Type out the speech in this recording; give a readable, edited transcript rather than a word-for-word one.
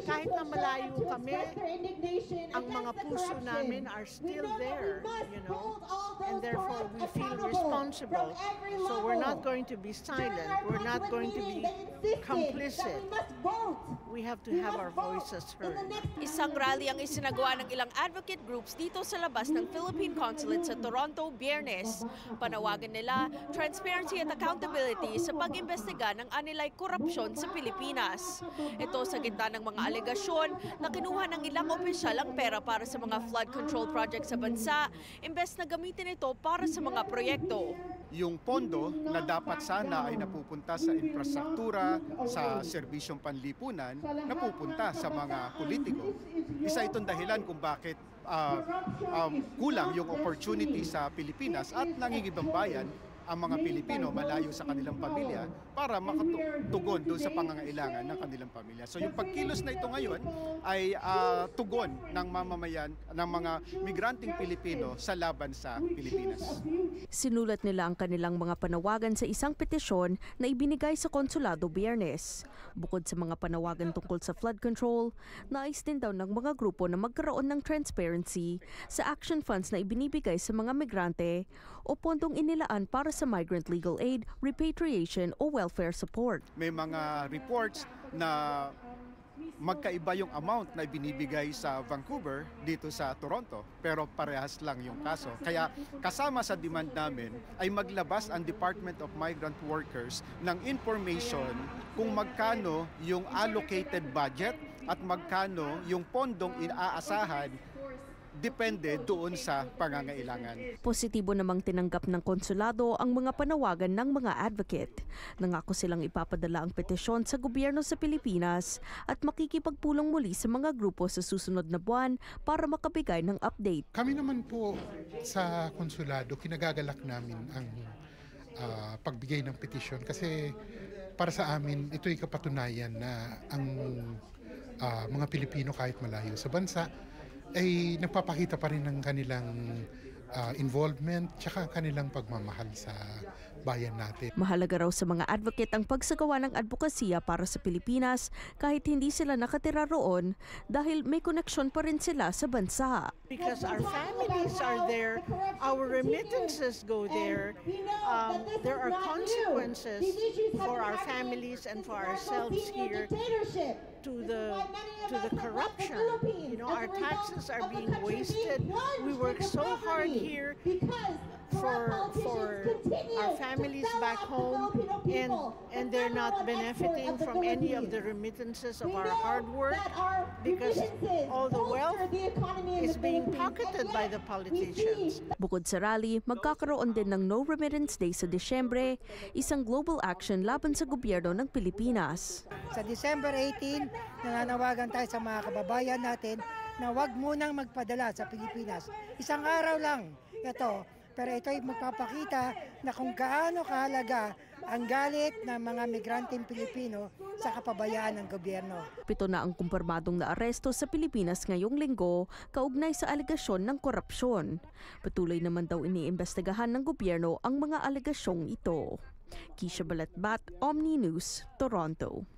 kahit na malayo kami, ang mga puso namin are still there, you know, and therefore we feel responsible. So we're not going to be silent. We're not going to be complicit. We have to have our voices heard. Isang rally ang isinagawa ng ilang advocate groups dito sa labas ng Philippine Consulate sa Toronto, Biyernes. Panawagan nila transparency at accountability sa pag-imbestiga ng anilay korupsyon sa Pilipinas. Ito sa gitna ng mga alegasyon na kinuha ng ilang opisyal ang pera para sa mga flood control projects sa bansa, imbes na gamitin ito para sa mga proyekto. Yung pondo na dapat sana ay napupunta sa infrastruktura, sa serbisyong panlipunan, napupunta sa mga politiko. Isa itong dahilan kung bakit kulang yung opportunity sa Pilipinas at nangingibang bayan ang mga Pilipino malayo sa kanilang pamilya para makatugon doon sa pangangailangan ng kanilang pamilya. So yung pagkilos na ito ngayon ay tugon ng mamamayan ng mga migranteng Pilipino sa laban sa Pilipinas. Sinulat nila ang kanilang mga panawagan sa isang petisyon na ibinigay sa Konsulado Biyernes. Bukod sa mga panawagan tungkol sa flood control, nais din daw ng mga grupo na magkaroon ng transparency sa action funds na ibinibigay sa mga migrante o pondong inilaan para sa migrant legal aid, repatriation o welfare support. May mga reports na magkaiba yung amount na ibinibigay sa Vancouver dito sa Toronto, pero parehas lang yung kaso. Kaya kasama sa demand namin ay maglabas ang Department of Migrant Workers ng information kung magkano yung allocated budget at magkano yung pondong inaasahan depende doon sa pangangailangan. Positibo namang tinanggap ng konsulado ang mga panawagan ng mga advocate. Nangako silang ipapadala ang petisyon sa gobyerno sa Pilipinas at makikipagpulong muli sa mga grupo sa susunod na buwan para makabigay ng update. Kami naman po sa konsulado, kinagagalak namin ang pagbigay ng petisyon kasi para sa amin ito'y kapatunayan na ang mga Pilipino kahit malayo sa bansa ay nagpapakita pa rin ng kanilang involvement tsaka kanilang pagmamahal sa bayan natin. Mahalaga raw sa mga advocate ang pagsagawa ng advokasya para sa Pilipinas kahit hindi sila nakatira roon dahil may koneksyon pa rin sila sa bansa. Because our families are there, our remittances go there, there are consequences for our families and for ourselves here to the corruption. You know, our taxes are being wasted. We work so hard here for our families back home, and they're not benefiting from any of the remittances of our hard work because all the wealth is being pocketed by the politicians. Bukod sa rally, magkakaroon din ng No Remittance Day sa Disyembre, isang global action laban sa gobyerno ng Pilipinas. Sa December 18, nananawagan tayo sa mga kababayan natin na huwag munang magpadala sa Pilipinas. Isang araw lang ito, pero ito ay magpapakita na kung gaano kahalaga ang galit ng mga migranteng Pilipino sa kapabayaan ng gobyerno. 7 na ang kumpirmadong naaresto sa Pilipinas ngayong linggo kaugnay sa alegasyon ng korupsyon. Patuloy naman daw iniimbestigahan ng gobyerno ang mga alegasyong ito. Kisha Balatbat, Omni News, Toronto.